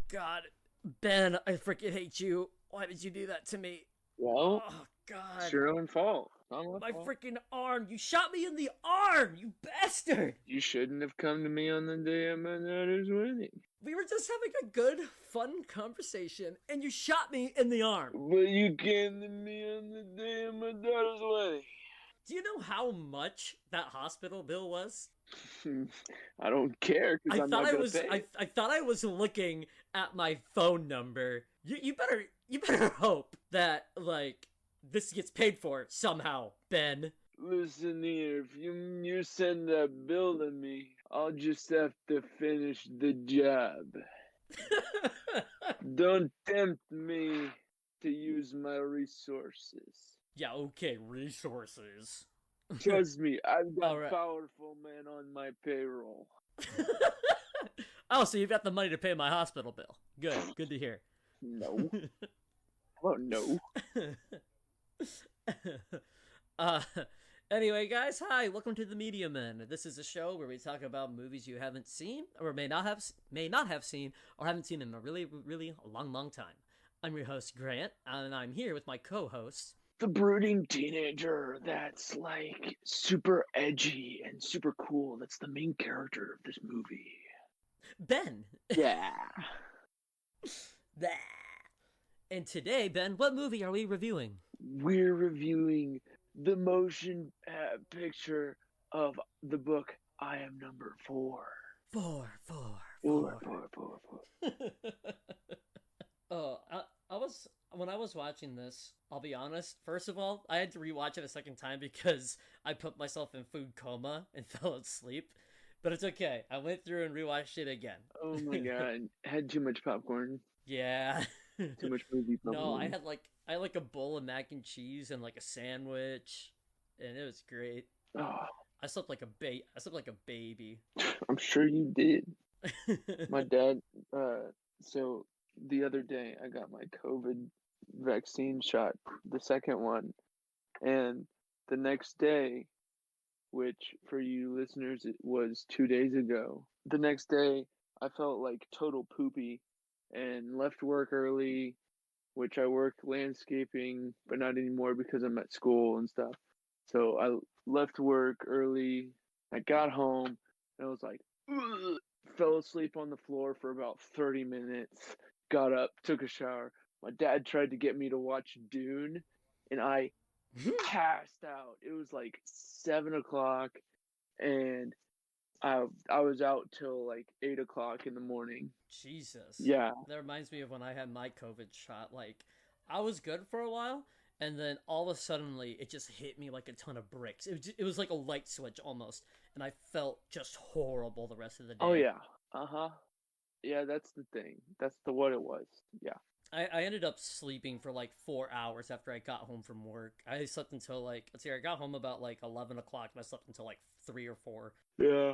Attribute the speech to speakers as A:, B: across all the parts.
A: God, Ben, I freaking hate you. Why did you do that to me?
B: Well,
A: Oh
B: it's
A: God,
B: your own fault. Not my
A: my
B: fault.
A: freaking arm! You shot me in the arm, you bastard!
B: You shouldn't have come to me on the day of my daughter's wedding.
A: We were just having a good, fun conversation, and you shot me in the arm.
B: But you came to me on the day of my daughter's wedding.
A: Do you know how much that hospital bill was?
B: I don't care because
A: I
B: I'm
A: thought
B: not
A: I
B: gonna
A: was
B: pay
A: I,
B: it.
A: I thought I was looking at my phone number. You better hope that like this gets paid for somehow, Ben.
B: Listen here, if you send that bill to me, I'll just have to finish the job. Don't tempt me to use my resources.
A: Yeah, okay, resources.
B: Trust me, I've
A: All
B: got
A: right.
B: powerful men on my payroll.
A: Oh, so you've got the money to pay my hospital bill. Good to hear.
B: No. Well, no.
A: uh, anyway, guys, hi, welcome to the Media Men. This is a show where we talk about movies you haven't seen, or may not have seen, or haven't seen in a really long time. I'm your host Grant, and I'm here with my co-host
B: The brooding teenager that's like super edgy and super cool. That's the main character of this movie.
A: Ben.
B: Yeah.
A: And today, Ben, what movie are we reviewing?
B: We're reviewing the motion picture of the book I Am Number Four.
A: Four, four,
B: Four,
A: four.
B: four, four, four.
A: Oh, I was when I was watching this. I'll be honest. First of all, I had to rewatch it a second time because I put myself in food coma and fell asleep. But it's okay. I went through and rewatched it again.
B: Oh my god. Had too much popcorn.
A: Yeah.
B: Too much movie
A: No,
B: popcorn.
A: I had like a bowl of mac and cheese and like a sandwich, and it was great.
B: Oh,
A: I slept like a baby.
B: I'm sure you did. My dad, so the other day I got my COVID vaccine shot, the second one, and the next day, which for you listeners, it was 2 days ago, the next day I felt like total poopy and left work early, which I work landscaping, but not anymore because I'm at school and stuff. So I left work early. I got home and I was like, ugh, fell asleep on the floor for about 30 minutes. Got up, took a shower. My dad tried to get me to watch Dune, and I passed out. It was like 7 o'clock, and I was out till like 8 o'clock in the morning.
A: Jesus.
B: Yeah.
A: That reminds me of when I had my COVID shot. Like, I was good for a while, and then all of a suddenly it just hit me like a ton of bricks. It was like a light switch almost, and I felt just horrible the rest of the
B: Oh
A: day.
B: yeah. Uh-huh. Yeah, that's the thing. That's the what it was. Yeah.
A: I ended up sleeping for like 4 hours after I got home from work. I slept until like, let's see, I got home about like 11 o'clock, and I slept until like 3 or 4.
B: Yeah.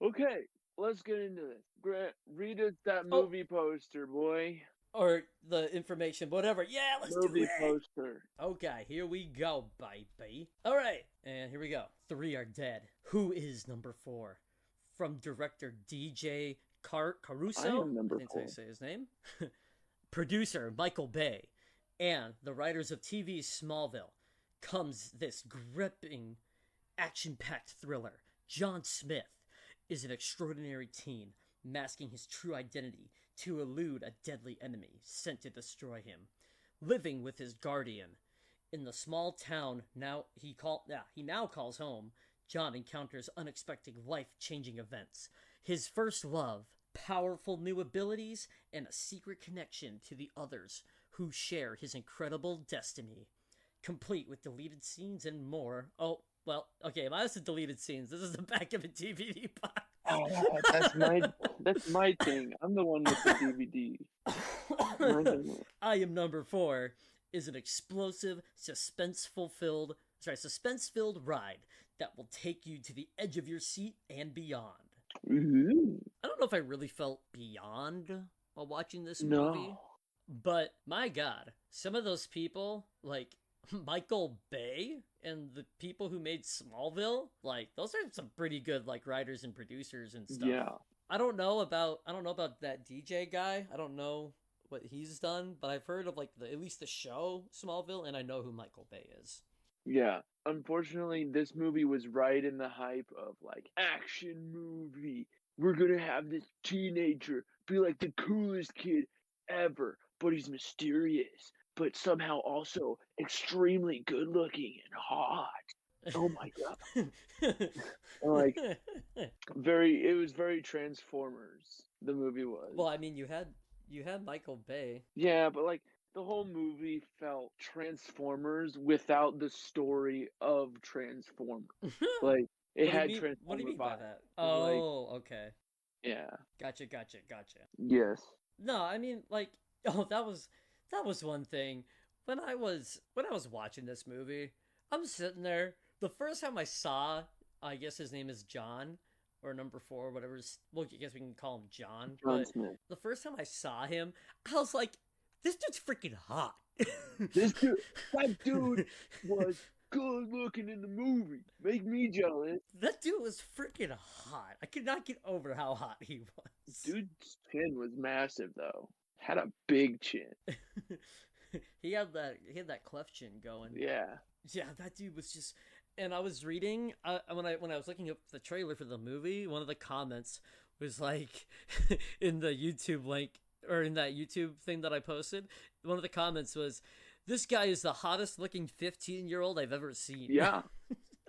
B: Okay, let's get into this. Grant, read us that
A: Oh,
B: movie poster, boy.
A: or the information, whatever. Yeah, let's do
B: Movie
A: it.
B: poster.
A: Okay, here we go, baby. All right, and here we go. Three are dead. Who is number four? From director DJ
B: I
A: Caruso,
B: am
A: I
B: number
A: think that's how you
B: four.
A: say his name. Producer Michael Bay, and the writers of TV's Smallville, comes this gripping, action packed thriller. John Smith is an extraordinary teen, masking his true identity to elude a deadly enemy sent to destroy him. Living with his guardian in the small town he now calls home, John encounters unexpected life-changing events. His first love, powerful new abilities, and a secret connection to the others who share his incredible destiny, complete with deleted scenes and more. Oh, well, okay, minus the deleted scenes. This is the back of a DVD box.
B: Oh, that's my thing. I'm the one with the DVD. My thing.
A: I Am Number Four is an explosive, suspense-filled ride that will take you to the edge of your seat and beyond.
B: Ooh,
A: I don't know if I really felt beyond while watching this movie,
B: no.
A: but my god, some of those people, like Michael Bay and the people who made Smallville, like those are some pretty good like writers and producers and
B: Yeah.
A: stuff. I don't know about that DJ guy. I don't know what he's done, but I've heard of like at least the show Smallville, and I know who Michael Bay is.
B: Yeah. Unfortunately, this movie was right in the hype of like action movie. We're gonna have this teenager be like the coolest kid ever, but he's mysterious, but somehow also extremely good looking and hot. Oh my god. And like it was very Transformers, the movie was.
A: Well, I mean, you had Michael Bay.
B: Yeah, but like the whole movie felt Transformers without the story of Transformers. Like it
A: What do you
B: had
A: mean? What do you
B: Transformer
A: mean by
B: vibes.
A: that?
B: Like
A: Oh, okay.
B: yeah.
A: Gotcha, gotcha, gotcha.
B: Yes.
A: No, I mean like oh that was one thing. When I was watching this movie, I'm sitting there. The first time I saw, I guess his name is John or number four, whatever's well, I guess we can call him John.
B: John
A: But
B: Smith.
A: the first time I saw him, I was like, this dude's freaking hot.
B: This dude that dude was good looking in the movie. Make me jealous.
A: That dude was freaking hot. I could not get over how hot he was.
B: Dude's chin was massive though. Had a big chin.
A: He had that cleft chin going.
B: Yeah.
A: Yeah, that dude was just. And I was reading when I was looking up the trailer for the movie. One of the comments was like in the YouTube link or in that YouTube thing that I posted. One of the comments was, "This guy is the hottest looking 15-year-old I've ever seen."
B: Yeah.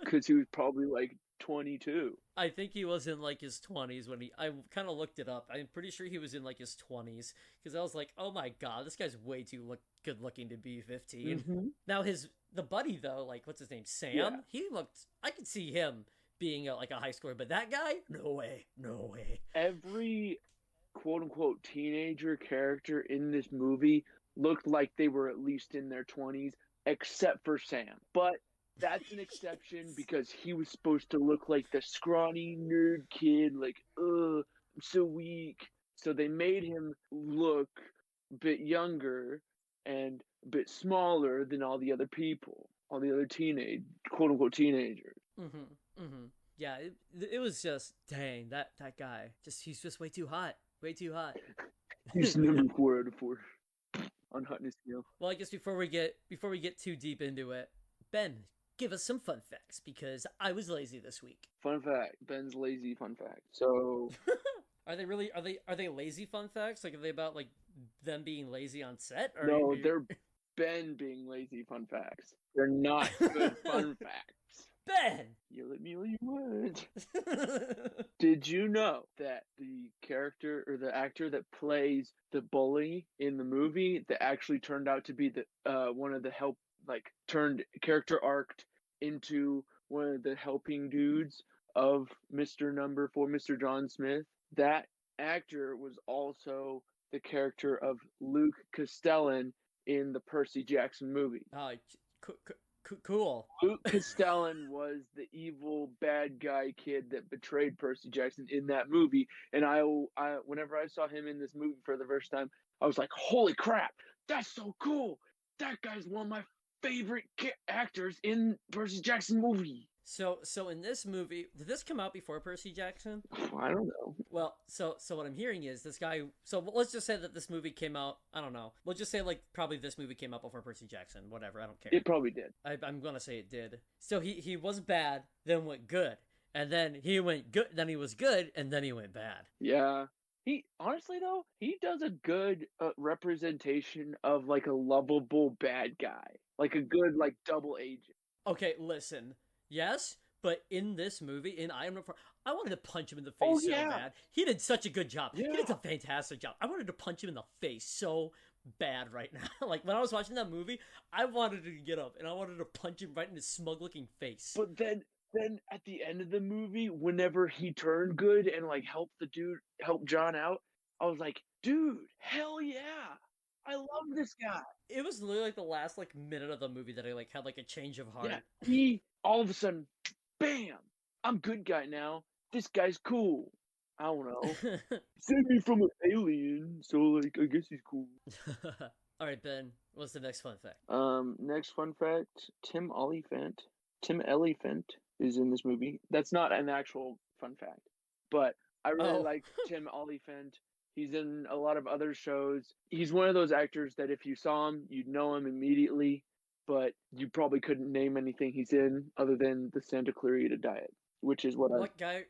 B: Cause he was probably like 22.
A: I think he was in like his 20s when he. I kind of looked it up. I'm pretty sure he was in like his 20s because I was like, oh my god, this guy's way too good looking to be 15.
B: Mm-hmm.
A: Now the buddy though, like what's his name, Sam?
B: Yeah.
A: He looked. I could see him being like a high schooler, but that guy, no way, no way.
B: Every quote unquote teenager character in this movie looked like they were at least in their 20s, except for Sam. But that's an exception because he was supposed to look like the scrawny nerd kid, like, I'm so weak. So they made him look a bit younger and a bit smaller than all the other people, all the other quote unquote teenagers.
A: Mm-hmm. Mm-hmm. Yeah, it was just dang that guy. He's just way too hot, way too hot.
B: He's number 4 out of 4 on hotness scale.
A: Well, I guess before we get too deep into it, Ben, give us some fun facts because I was lazy this week.
B: Fun fact, Ben's lazy fun fact. So
A: Are they really are they lazy fun facts? Like are they about like them being lazy on set? Or
B: no, they're Ben being lazy fun facts. They're not good fun facts.
A: Ben.
B: You let me all you want. Did you know that the character or the actor that plays the bully in the movie that actually turned out to be the one of the turned character arced into one of the helping dudes of Mr. Number 4, Mr. John Smith? That actor was also the character of Luke Castellan in the Percy Jackson movie.
A: Cool.
B: Luke Castellan was the evil bad guy kid that betrayed Percy Jackson in that movie, and I whenever I saw him in this movie for the first time, I was like, "Holy crap, that's so cool! That guy's one of my favorite actors in Percy Jackson movie."
A: So in this movie, did this come out before Percy Jackson?
B: I don't know.
A: Well, so what I'm hearing is this guy. So let's just say that this movie came out. I don't know. We'll just say like probably this movie came out before Percy Jackson. Whatever. I don't care.
B: It probably did.
A: I'm gonna say it did. So he was bad, then went good, and then he went good. Then he was good, and then he went bad.
B: Yeah. He honestly though, he does a good representation of like a lovable bad guy, like a good like double agent.
A: Okay, listen. Yes, but in this movie, in I Am Not, I wanted to punch him in the face so bad. He did such a good job.
B: Yeah.
A: He did a fantastic job. I wanted to punch him in the face so bad right now. Like when I was watching that movie, I wanted to get up and I wanted to punch him right in his smug-looking face.
B: But then at the end of the movie, whenever he turned good and like help John out, I was like, dude, hell yeah. I love this guy.
A: It was literally like the last like minute of the movie that I like had like a change of heart.
B: Yeah. He all of a sudden, bam, I'm good guy now. This guy's cool. I don't know. Saved me from an alien, so like I guess he's cool.
A: All right, Ben, what's the next fun fact?
B: Next fun fact, Tim Elephant is in this movie. That's not an actual fun fact, but I really
A: Oh.
B: like Tim Oliphant. He's in a lot of other shows. He's one of those actors that if you saw him, you'd know him immediately, but you probably couldn't name anything he's in other than the Santa Clarita Diet, which is what I.
A: What guy?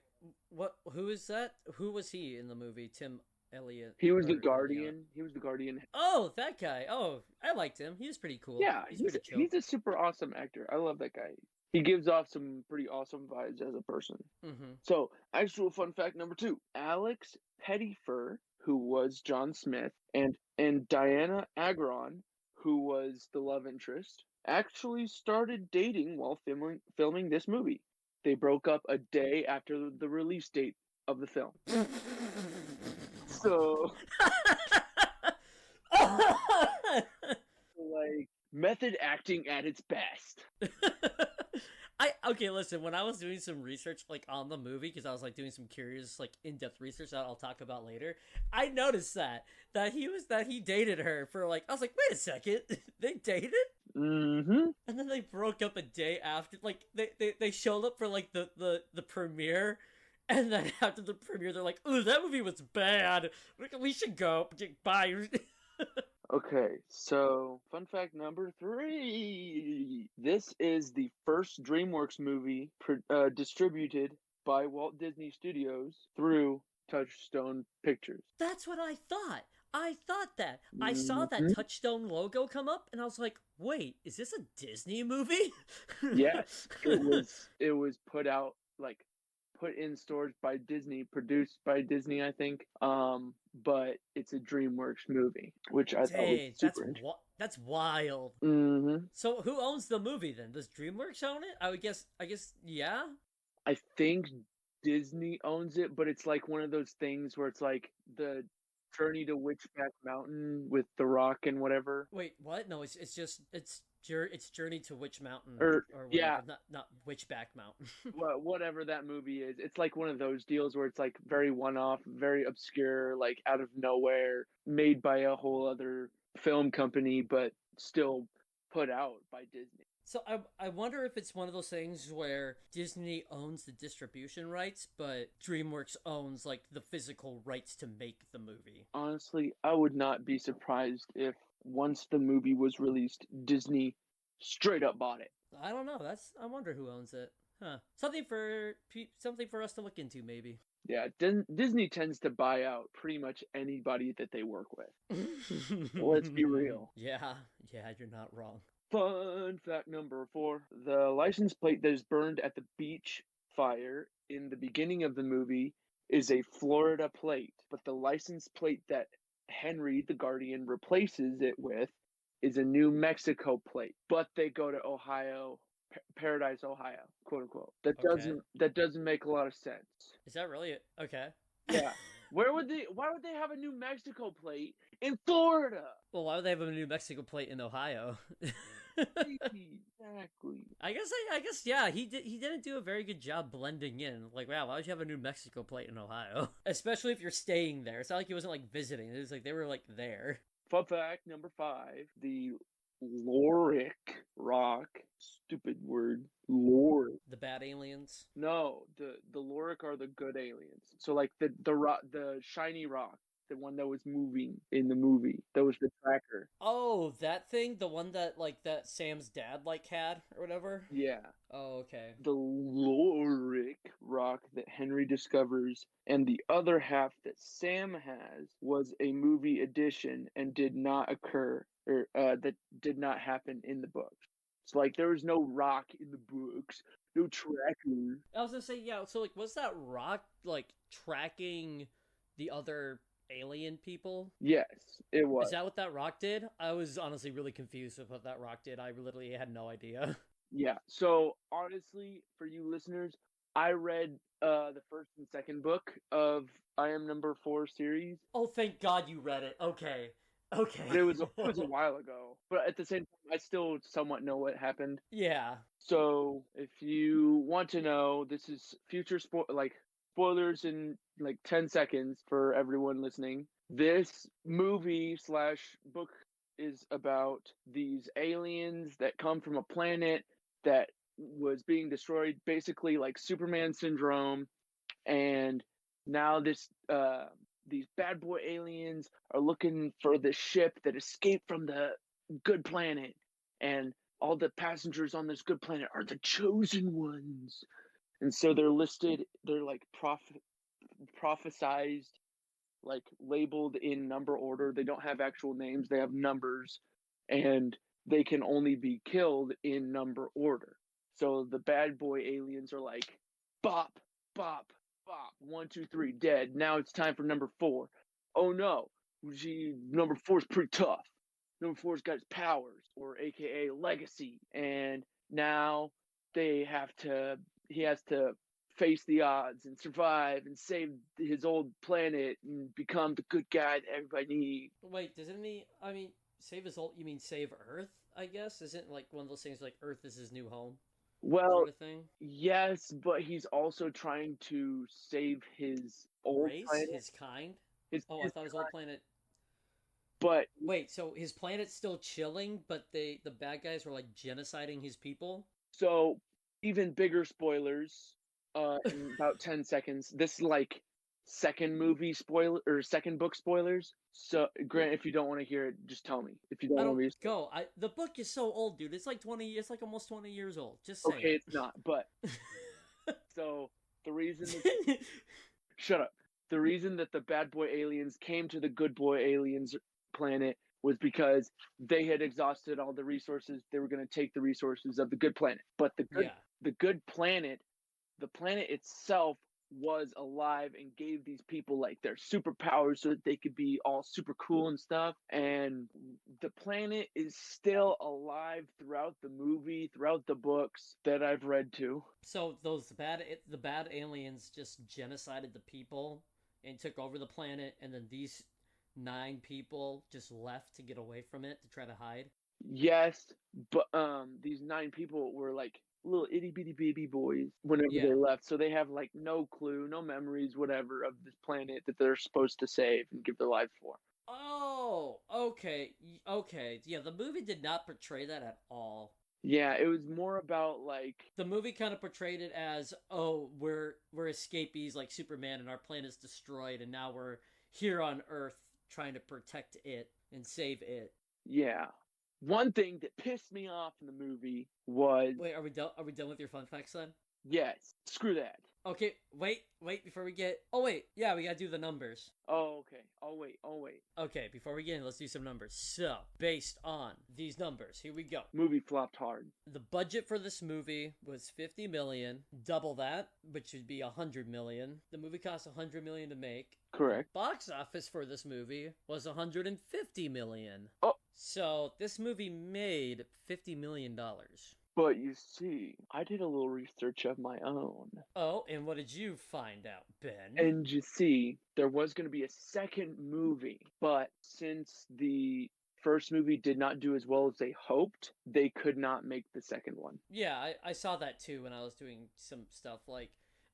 A: What? Who is that? Who was he in the movie? Tim Elliott
B: He was the
A: or Elliott?
B: Guardian. He was the Guardian.
A: Oh, that guy. Oh, I liked him. He was pretty cool.
B: Yeah,
A: He's
B: he's
A: pretty chill.
B: he's a super awesome actor. I love that guy. He gives off some pretty awesome vibes as a person.
A: Mm-hmm.
B: So, actual fun fact number 2: Alex Pettyfer, who was John Smith, and Diana Agron, who was the love interest, actually started dating while filming this movie. They broke up a day after the release date of the film. So, like, method acting at its best.
A: Okay, listen, when I was doing some research like on the movie, because I was like doing some curious like in-depth research that I'll talk about later, I noticed that he dated her for like, I was like, wait a second, they dated?
B: Mm-hmm.
A: And then they broke up a day after, like they showed up for like the premiere, and then after the premiere they're like, ooh, that movie was bad, we should go, bye.
B: Okay, so fun fact number 3. This is the first DreamWorks movie distributed by Walt Disney Studios through Touchstone Pictures.
A: That's what I thought. I thought that. I saw that
B: Mhm.
A: Touchstone logo come up, and I was like, "Wait, is this a Disney movie?"
B: Yes, it was put out, like, put in stores by Disney, produced by Disney, I think. But it's a DreamWorks movie, which I thought was
A: Dang,
B: super interesting.
A: that's wild.
B: Hmm.
A: So who owns the movie then? Does DreamWorks own it? I would guess. I guess yeah.
B: I think Disney owns it, but it's like one of those things where it's like the Journey to Witchback Mountain with The Rock and whatever.
A: Wait, what? No, it's just it's Journey to Witch Mountain
B: Or
A: or
B: yeah,
A: whatever. Not Witchback Mountain.
B: whatever that movie is. It's like one of those deals where it's like very one-off, very obscure, like out of nowhere, made by a whole other film company, but still put out by Disney.
A: So I wonder if it's one of those things where Disney owns the distribution rights, but DreamWorks owns like the physical rights to make the movie.
B: Honestly, I would not be surprised if once the movie was released, Disney straight up bought it.
A: I don't know. I wonder who owns it. Huh. Something for us to look into maybe.
B: Yeah, Disney tends to buy out pretty much anybody that they work with. Let's be real.
A: Yeah, yeah, you're not wrong.
B: Fun fact number 4: the license plate that is burned at the beach fire in the beginning of the movie is a Florida plate, but the license plate that Henry the Guardian replaces it with is a New Mexico plate. But they go to Ohio, Paradise, Ohio, quote unquote.
A: Okay.
B: That doesn't make a lot of sense.
A: Is that really it? Okay.
B: Yeah. Why would they have a New Mexico plate in Florida?
A: Well, why would they have a New Mexico plate in Ohio?
B: Exactly.
A: I guess yeah, he didn't do a very good job blending in. Like, wow, why would you have a New Mexico plate in Ohio? Especially if you're staying there. It's not like he wasn't like visiting. It was like they were like there.
B: Fun fact number 5: the Lorik Rock. Stupid word. Lorik.
A: The bad aliens.
B: No, the Lorik are the good aliens. So like the rock, the shiny rock, the one that was moving in the movie. That was the tracker.
A: Oh, that thing, the one that like that Sam's dad like had or whatever.
B: Yeah.
A: Oh, okay.
B: The Lorik rock that Henry discovers, and the other half that Sam has was a movie addition and did not occur, or that did not happen in the books. So like there was no rock in the books, no tracker.
A: I was gonna say yeah. So like, was that rock like tracking the other alien people?
B: Yes, it
A: Is
B: was.
A: that what that rock did? I was honestly really confused with what that rock did. I literally had no idea.
B: Yeah. So honestly, for you listeners, I read the first and second book of I Am Number 4 series,
A: Oh, thank God you read it. Okay.
B: but
A: Okay.
B: it was a while ago. But at the same time, I still somewhat know what happened.
A: Yeah.
B: So if you want to know, this is future spoilers in like 10 seconds for everyone listening. This movie slash book is about these aliens that come from a planet that was being destroyed, basically like Superman syndrome, and now these bad boy aliens are looking for the ship that escaped from the good planet, and all the passengers on this good planet are the chosen ones. And so they're listed, they're like prophesized, like labeled in number order. They don't have actual names, they have numbers, and they can only be killed in number order. So the bad boy aliens are like, bop, bop, bop, 1, 2, 3, dead. Now it's time for number 4. Oh no, number 4 is pretty tough. Number 4's got his powers, or AKA legacy, and now they have to. He has to face the odds and survive and save his old planet and become the good guy that everybody needs.
A: Wait, doesn't mean I mean save his old? You mean save Earth? I guess isn't like one of those things like Earth is his new home
B: Well,
A: sort of thing.
B: yes, but he's also trying to save his old
A: Race,
B: planet.
A: his kind.
B: His,
A: Oh, I
B: his
A: thought his old planet.
B: but
A: Wait, so his planet's still chilling, but the bad guys were like genociding his people.
B: so even bigger spoilers. In about 10 seconds. This is like second movie spoiler or second book spoilers. So, Grant, if you don't want to hear it, just tell me. If you don't
A: I
B: want
A: don't
B: me to,
A: go. I the book is so old, dude. It's like 20. It's like almost 20 years old. Just say
B: okay, it's not. But so the reason
A: it.
B: shut up. The reason that the bad boy aliens came to the good boy aliens planet was because they had exhausted all the resources. They were going to take the resources of the good planet. But
A: Yeah.
B: the good planet, the planet itself was alive and gave these people like their superpowers so that they could be all super cool and stuff. And the planet is still alive throughout the movie, throughout the books that I've read too.
A: So the bad aliens just genocided the people and took over the planet, and then these 9 people just left to get away from it to try to hide.
B: Yes, but these 9 people were like little itty bitty baby boys whenever
A: Yeah.
B: they left, so they have like no clue, no memories, whatever, of this planet that they're supposed to save and give their lives for.
A: Oh, okay, okay. Yeah, the movie did not portray that at all.
B: Yeah, it was more about like,
A: The movie kind of portrayed it as, oh, we're escapees like Superman, and our planet's destroyed, and now we're here on Earth trying to protect it and save it.
B: yeah. One thing that pissed me off in the movie was,
A: Wait, are we done? Are we done with your fun facts then?
B: yes, screw that.
A: Okay, wait, before we get. Oh wait, yeah, we gotta do the numbers.
B: Oh, okay. I'll wait.
A: Okay, before we get in, let's do some numbers. So, based on these numbers, here we go.
B: Movie flopped hard.
A: The budget for this movie was 50 million, double that, which would be 100 million. The movie cost 100 million to make.
B: Correct.
A: Box office for this movie was 150 million.
B: Oh.
A: So, this movie made $50 million.
B: But you see, I did a little research of my own.
A: Oh, and what did you find out, Ben?
B: And you see, there was going to be a second movie, but since the first movie did not do as well as they hoped, they could not make the second one.
A: Yeah, I saw that too when I was doing some stuff. Like,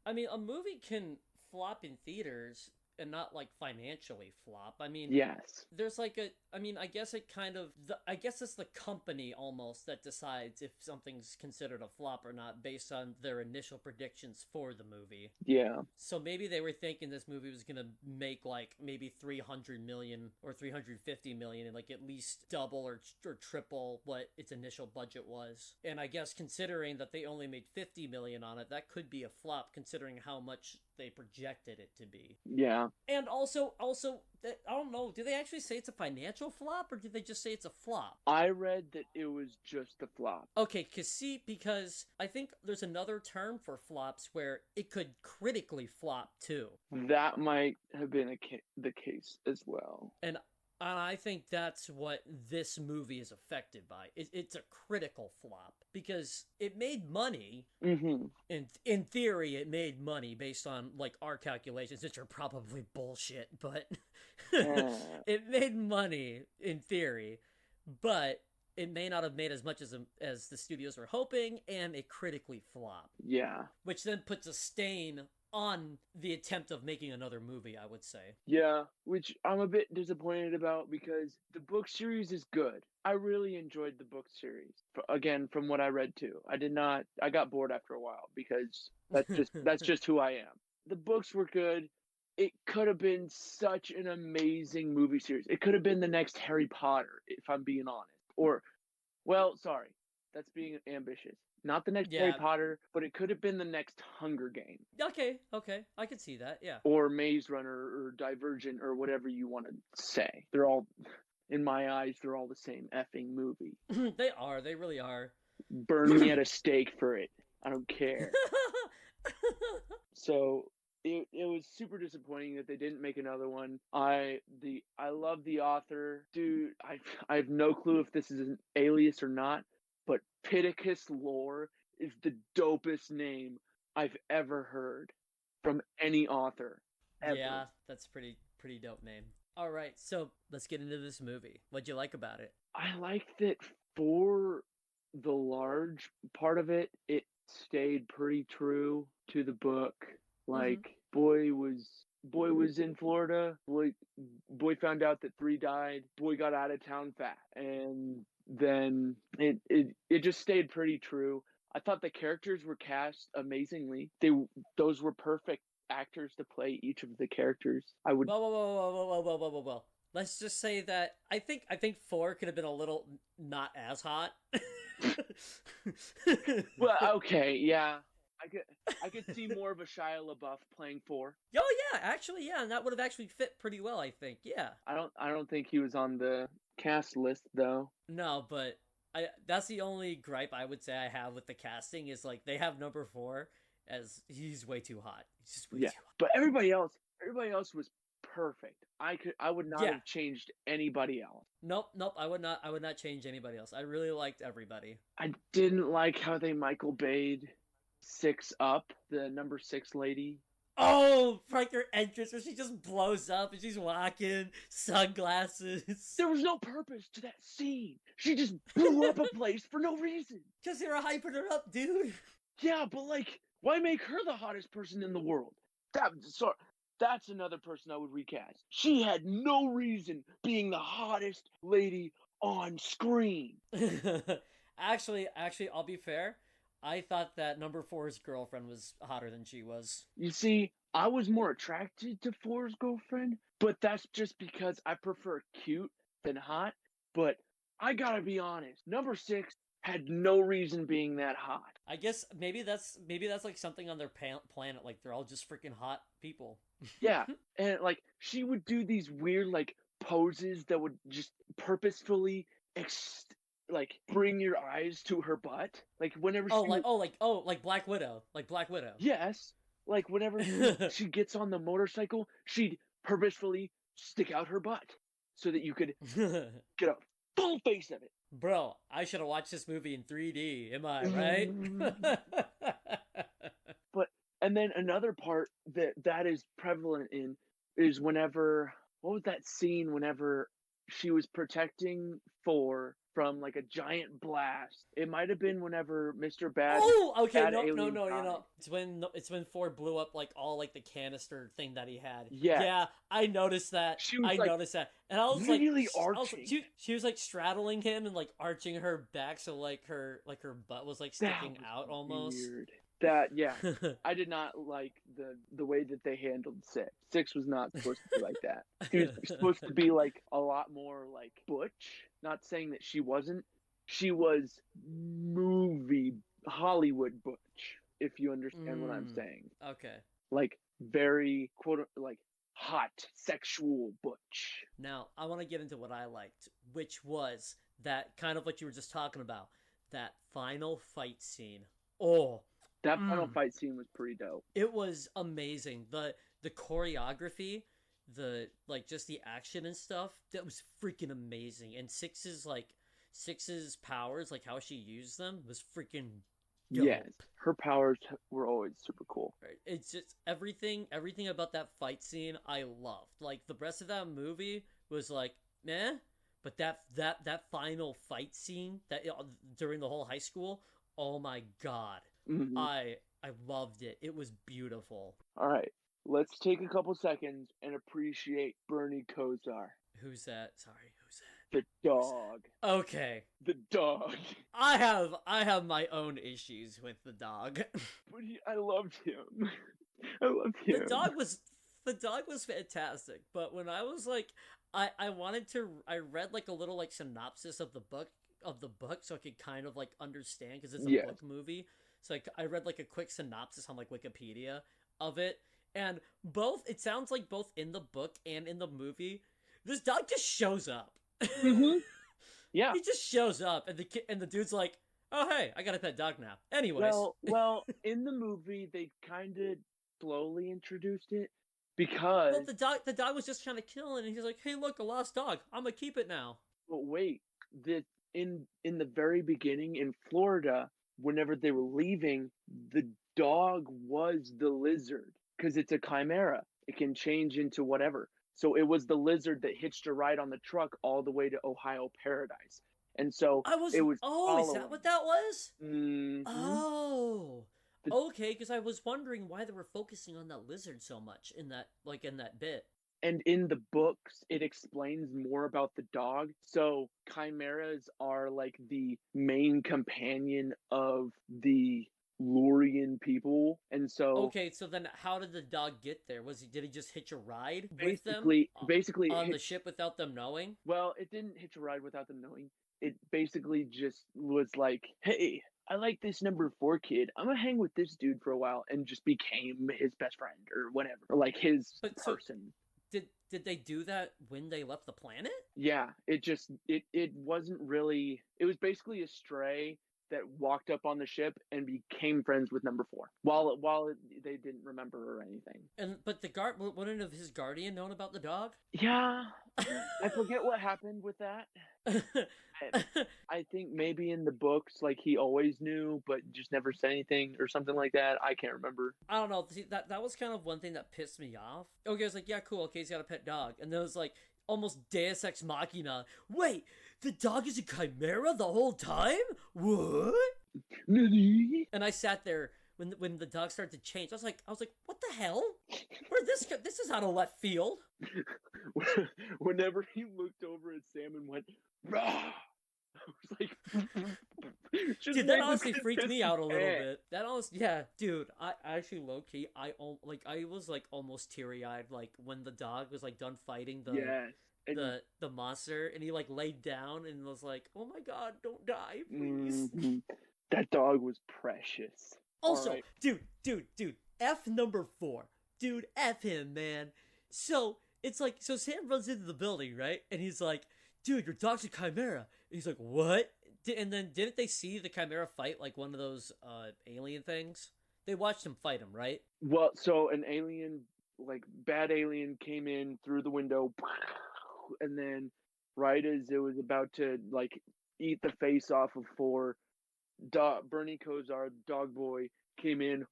A: I mean, a movie can flop in theaters and not like financially flop. I mean,
B: Yes.
A: there's like I mean, I guess it kind of I guess it's the company almost that decides if something's considered a flop or not based on their initial predictions for the movie.
B: Yeah.
A: So maybe they were thinking this movie was gonna make like maybe 300 million or 350 million, and like at least double or triple what its initial budget was. And I guess considering that they only made 50 million on it, that could be a flop considering how much they projected it to be.
B: Yeah.
A: And also, I don't know. Do they actually say it's a financial flop, or do they just say it's a flop?
B: I read that it was just a flop.
A: Okay, because I think there's another term for flops where it could critically flop too.
B: That might have been the case as well.
A: And I think that's what this movie is affected by. It's a critical flop because it made money.
B: Mm-hmm.
A: In theory, it made money based on like our calculations, which are probably bullshit. But it made money in theory, but it may not have made as much as the studios were hoping, and it critically flopped.
B: Yeah.
A: Which then puts a stain on the attempt of making another movie, I would say.
B: Yeah, which I'm a bit disappointed about because the book series is good. I really enjoyed the book series. Again, from what I read too. I got bored after a while because that's just who I am. The books were good. it could have been such an amazing movie series. It could have been the next Harry Potter, if I'm being honest. Or, well, sorry, that's being ambitious. Not the next Harry
A: Yeah.
B: Potter, but it could have been the next Hunger Game.
A: Okay. I can see that. Yeah.
B: Or Maze Runner or Divergent or whatever you want to say. They're all, in my eyes, they're all the same effing movie.
A: They are. They really are.
B: Burn me at a stake for it. I don't care. So it was super disappointing that they didn't make another one. I love the author, dude. I have no clue if this is an alias or not, but Pittacus Lore is the dopest name I've ever heard from any author ever.
A: Yeah, that's pretty dope name. All right, so let's get into this movie. What'd you like about it?
B: I like that for the large part of it, it stayed pretty true to the book. Like boy was in Florida. Boy found out that 3 died. Boy got out of town fast, and then it just stayed pretty true. I thought the characters were cast amazingly. Those were perfect actors to play each of the characters. I would.
A: Well. Let's just say that I think 4 could have been a little not as hot.
B: Well, okay, yeah. I could see more of a Shia LaBeouf playing 4.
A: Oh yeah, actually, yeah, and that would have actually fit pretty well, I think. Yeah.
B: I don't think he was on the cast list though.
A: No, but that's the only gripe I would say I have with the casting is like they have number 4 as he's way too hot. He's just way too hot.
B: But everybody else was perfect. I would not have changed anybody else.
A: Nope, I would not change anybody else. I really liked everybody.
B: I didn't like how they Michael Bay'd 6 up, the number 6 lady.
A: Oh, like her entrance where she just blows up and she's walking, sunglasses.
B: There was no purpose to that scene. She just blew up a place for no reason.
A: Because they were hyping her up, dude.
B: Yeah, but like, why make her the hottest person in the world? That's another person I would recast. She had no reason being the hottest lady on screen.
A: Actually, I'll be fair. I thought that number 4's girlfriend was hotter than she was.
B: You see, I was more attracted to 4's girlfriend, but that's just because I prefer cute than hot. But I gotta be honest, number 6 had no reason being that hot.
A: I guess maybe that's like something on their planet. Like they're all just freaking hot people.
B: Yeah, and like she would do these weird like poses that would just purposefully like bring your eyes to her butt. Like whenever
A: like Black Widow,
B: Yes, like whenever she gets on the motorcycle, she'd purposefully stick out her butt so that you could get a full face of it.
A: Bro, I should have watched this movie in 3D. Am I right?
B: And then another part that is prevalent in is whenever, what was that scene whenever she was protecting 4 from like a giant blast? It might have been whenever Mr. Bad.
A: Oh, okay,
B: Bad
A: no,
B: Alien
A: you
B: died.
A: know, it's when 4 blew up like all like the canister thing that he had.
B: Yeah.
A: Yeah, I noticed that.
B: I
A: noticed that. And I was
B: really
A: like,
B: arching.
A: she was like straddling him and like arching her back so like her butt was like sticking out almost.
B: Weird. I did not like the way that they handled 6. 6 was not supposed to be like that. She was supposed to be like a lot more like butch. Not saying that she wasn't. She was movie Hollywood butch, if you understand what I'm saying.
A: Okay.
B: Like very like hot sexual butch.
A: Now I want to get into what I liked, which was that kind of what you were just talking about, that final fight scene. Oh.
B: That final fight scene was pretty dope.
A: It was amazing. The choreography, the like just the action and stuff, that was freaking amazing. And Six's powers, like how she used them, was freaking dope.
B: Yes, her powers were always super cool.
A: Right. It's just everything about that fight scene I loved. Like the rest of that movie was like meh, but that final fight scene that during the whole high school, oh my god.
B: Mm-hmm.
A: I loved it. It was beautiful.
B: All right, let's take a couple seconds and appreciate Bernie Kosar.
A: Who's that? Sorry, who's that?
B: The dog.
A: Okay.
B: The dog.
A: I have my own issues with the dog.
B: But I loved him. I loved him.
A: The dog was the dog was fantastic, but when I was like, I read like a little like synopsis of the book so I could kind of like understand because it's a
B: Yes.
A: book movie. So I read like a quick synopsis on like Wikipedia of it, and both it sounds like both in the book and in the movie, this dog just shows up.
B: Mm-hmm. Yeah.
A: He just shows up, and the dude's like, "Oh hey, I got a pet dog now." Anyways,
B: Well, in the movie they kind of slowly introduced it
A: well
B: because,
A: the dog was just trying to kill it, and he's like, "Hey, look, a lost dog. I'm gonna keep it now."
B: but wait, the in the very beginning in Florida, whenever they were leaving, the dog was the lizard because it's a chimera. It can change into whatever. So it was the lizard that hitched a ride on the truck all the way to Ohio Paradise. And so
A: I was,
B: it was
A: oh, is that
B: following.
A: what that was?
B: Hmm.
A: Oh,
B: The
A: okay. Because I was wondering why they were focusing on that lizard so much in that bit.
B: And in the books it explains more about the dog. So chimeras are like the main companion of the Lurian people, and so
A: Okay, so then how did the dog get there? Did he just hitch a ride with them
B: basically it
A: on the
B: hit,
A: ship without them knowing?
B: well, it didn't hitch a ride without them knowing. It basically just was like, hey, I like this number 4 kid, I'm gonna hang with this dude for a while, and just became his best friend or whatever, or like his
A: But so
B: person.
A: did they do that when they left the planet?
B: Yeah, it wasn't really, it was basically a stray that walked up on the ship and became friends with number 4 they didn't remember or anything.
A: And but the guard wouldn't have his guardian known about the dog?
B: Yeah, I forget what happened with that. I, I think maybe in the books like he always knew but just never said anything or something like that. I can't remember.
A: I don't know. See, that was kind of one thing that pissed me off. Okay, I was like, yeah, cool. Okay, he's got a pet dog, and then it was like almost Deus Ex Machina. Wait, the dog is a chimera the whole time? What? And I sat there when the dog started to change. I was like, what the hell? Where this is out of left field.
B: Whenever he looked over at Sam and went, rah! I was like, just
A: Dude, that
B: made
A: honestly
B: this
A: freaked me out a little
B: pissed.
A: bit. That honestly, yeah, dude. I actually low key, I was like almost teary eyed, like when the dog was like done fighting
B: Yes. And
A: the monster, and he like laid down and was like, "Oh my god, don't die, please."
B: mhm, that dog was precious. All
A: Also,
B: right.
A: dude, F number 4, dude, F him, man. So it's like, so Sam runs into the building, right, and he's like, "Dude, your dog's a chimera." And he's like, "What?" And then didn't they see the chimera fight like one of those alien things? They watched him fight him, right?
B: Well, so an alien, like bad alien, came in through the window, and then right as it was about to like eat the face off of 4, Bernie Kosar, dog boy, came in,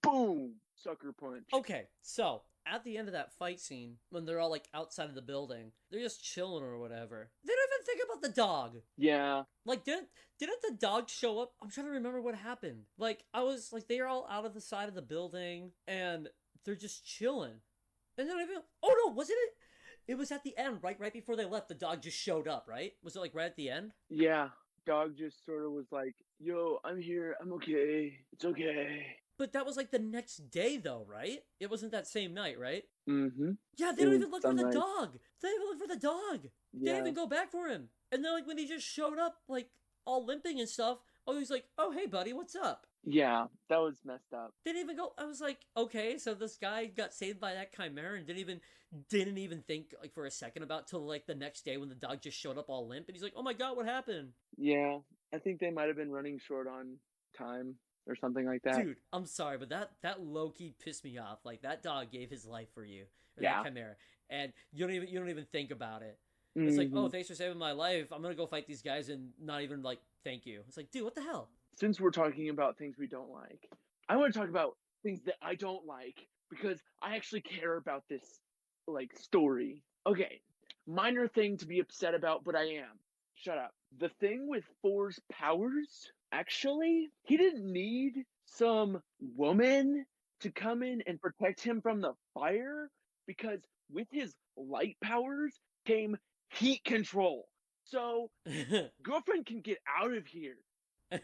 B: boom, sucker punch.
A: Okay, so at the end of that fight scene, when they're all like outside of the building, they're just chilling or whatever. They don't even think about the dog.
B: Yeah,
A: Like, didn't the dog show up? I'm trying to remember what happened. Like, I was like, they are all out of the side of the building, and they're just chilling. And then oh no, wasn't it? It was at the end, right before they left. The dog just showed up, right? Was it like right at the end?
B: yeah. Dog just sort of was like, "Yo, I'm here. I'm okay. It's okay."
A: But that was like the next day, though, right? It wasn't that same night, right?
B: Mm-hmm.
A: Yeah, they
B: It
A: don't
B: was
A: even look for the
B: sunrise.
A: dog. They don't even look for the dog. They didn't
B: Yeah,
A: even go back for him. And then, like, when he just showed up, like, all limping and stuff, oh, he's like, "Oh, hey, buddy, what's up?"
B: yeah. That was messed up.
A: Didn't even go. I was like, okay, so this guy got saved by that chimera and didn't even think like for a second about till like the next day when the dog just showed up all limp and he's like, "Oh my god, what happened?"
B: Yeah, I think they might have been running short on time or something like that.
A: Dude, I'm sorry, but that low key pissed me off. Like that dog gave his life for you, or
B: Yeah.
A: that chimera, and you don't even think about it. It's like,
B: Hmm.
A: oh, thanks for saving my life. I'm gonna go fight these guys and not even like thank you. It's like, dude, what the hell?
B: Since we're talking about things we don't like, I want to talk about things that I don't like because I actually care about this like story. Okay, minor thing to be upset about, but I am. Shut up. The thing with Four's powers, actually, he didn't need some woman to come in and protect him from the fire because with his light powers came heat control. So, girlfriend can get out of here. You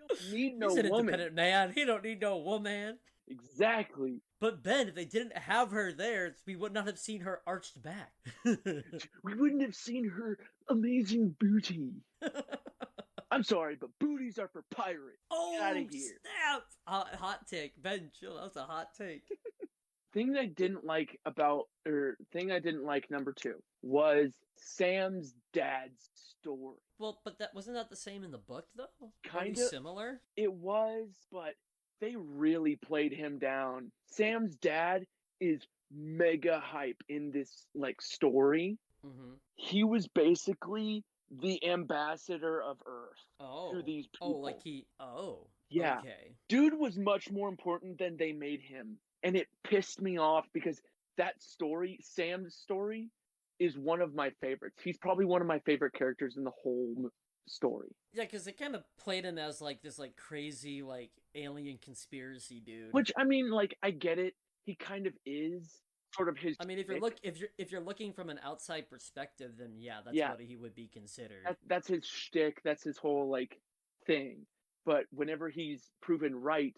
B: don't need no
A: He's an
B: woman.
A: independent man. He don't need no woman.
B: Exactly.
A: But Ben, if they didn't have her there, we would not have seen her arched back.
B: We wouldn't have seen her amazing booty. I'm sorry, but booties are for pirates. Get out of
A: Oh,
B: here.
A: snap! Hot take. Ben, chill. That was a hot take.
B: Thing I didn't like about, or thing I didn't like number two was Sam's dad's story.
A: Well, but that wasn't that the same in the book, though? Weren't they
B: Kind of,
A: similar?
B: it was, but they really played him down. Sam's dad is mega hype in this like story.
A: Mm-hmm.
B: He was basically the ambassador of Earth to
A: Oh.
B: these
A: Oh, like
B: people.
A: he... Oh.
B: Yeah.
A: Okay.
B: Dude was much more important than they made him. And it pissed me off because that story, Sam's story, is one of my favorites. He's probably one of my favorite characters in the whole story.
A: Yeah, because it kind of played him as, like, this, like, crazy, like, alien conspiracy dude.
B: Which, I mean, like, I get it. He kind of is sort of his
A: I mean,
B: shtick.
A: if you're looking from an outside perspective, then yeah, that's
B: Yeah,
A: what he would be considered.
B: that's his shtick. That's his whole, like, thing. But whenever he's proven right,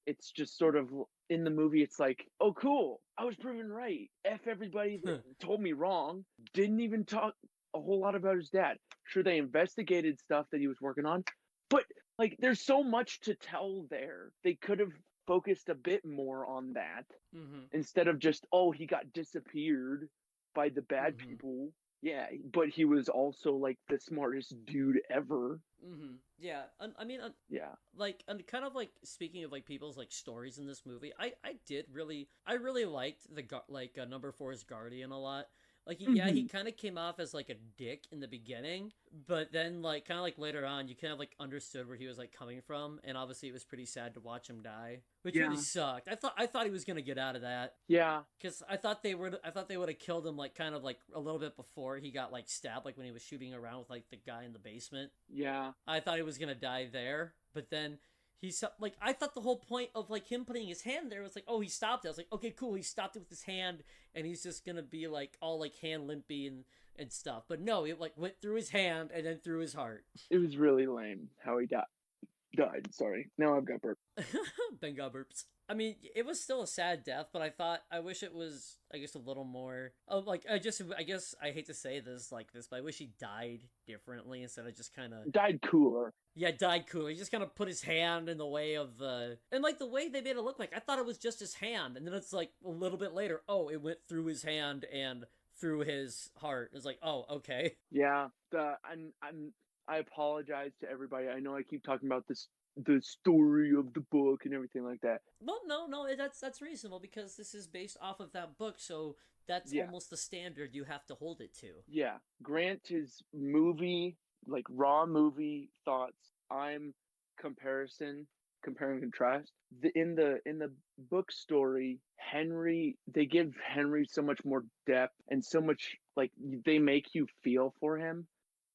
B: it's just sort of in the movie, it's like, oh, cool. I was proven right. F everybody that told me wrong. Didn't even talk a whole lot about his dad. Sure, they investigated stuff that he was working on, but like, there's so much to tell there. They could have focused a bit more on that
A: Mm-hmm.
B: instead of just, oh, he got disappeared by the bad
A: Mm-hmm.
B: people. Yeah, but he was also like the smartest dude ever.
A: Mm-hmm. Yeah. I mean,
B: Yeah.
A: like, and kind of like speaking of like people's like stories in this movie, I really liked like number four's Guardian a lot. Like, yeah, he
B: Mm-hmm.
A: kind of came off as like a dick in the beginning, but then like kind of like later on, you kind of like understood where he was like coming from, and obviously it was pretty sad to watch him die, which really
B: Yeah.
A: sucked. I thought he was gonna get out of that.
B: Yeah.
A: Because I thought they would have killed him like kind of like a little bit before he got like stabbed, like when he was shooting around with like the guy in the basement.
B: Yeah.
A: I thought he was gonna die there, but then he's like, I thought the whole point of like him putting his hand there was like, oh, he stopped it. I was like, okay, cool, he stopped it with his hand, and he's just gonna be like all like hand limpy and stuff. But no, it like went through his hand and then through his heart.
B: It was really lame how he died. Sorry. Now I've got burp.
A: Benga burps. I mean, it was still a sad death, but I wish it was, I guess, a little more. Oh, like I guess I hate to say this like this, but I wish he died differently instead of just kind of,
B: Died cooler.
A: yeah, died cool. He just kind of put his hand in the way of the, and like the way they made it look like, I thought it was just his hand, and then it's like a little bit later, oh, it went through his hand and through his heart. It's like, oh, okay.
B: Yeah. I apologize to everybody. I know I keep talking about this, the story of the book and everything like that.
A: Well, no, that's reasonable because this is based off of that book, so that's
B: Yeah.
A: almost the standard you have to hold it to.
B: Yeah. Grant his movie, like raw movie thoughts. I'm comparison, compare and contrast. In the book story, Henry, they give Henry so much more depth and so much, like, they make you feel for him,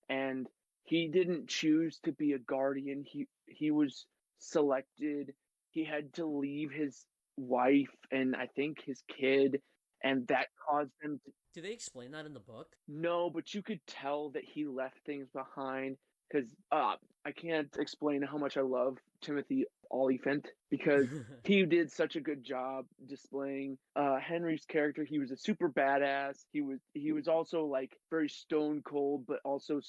B: and he didn't choose to be a guardian. He was selected. He had to leave his wife and I think his kid, and that caused him to,
A: Do they explain that in the book?
B: no, but you could tell that he left things behind because I can't explain how much I love Timothy Oliphant because he did such a good job displaying Henry's character. He was a super badass. He was also like very stone cold, but also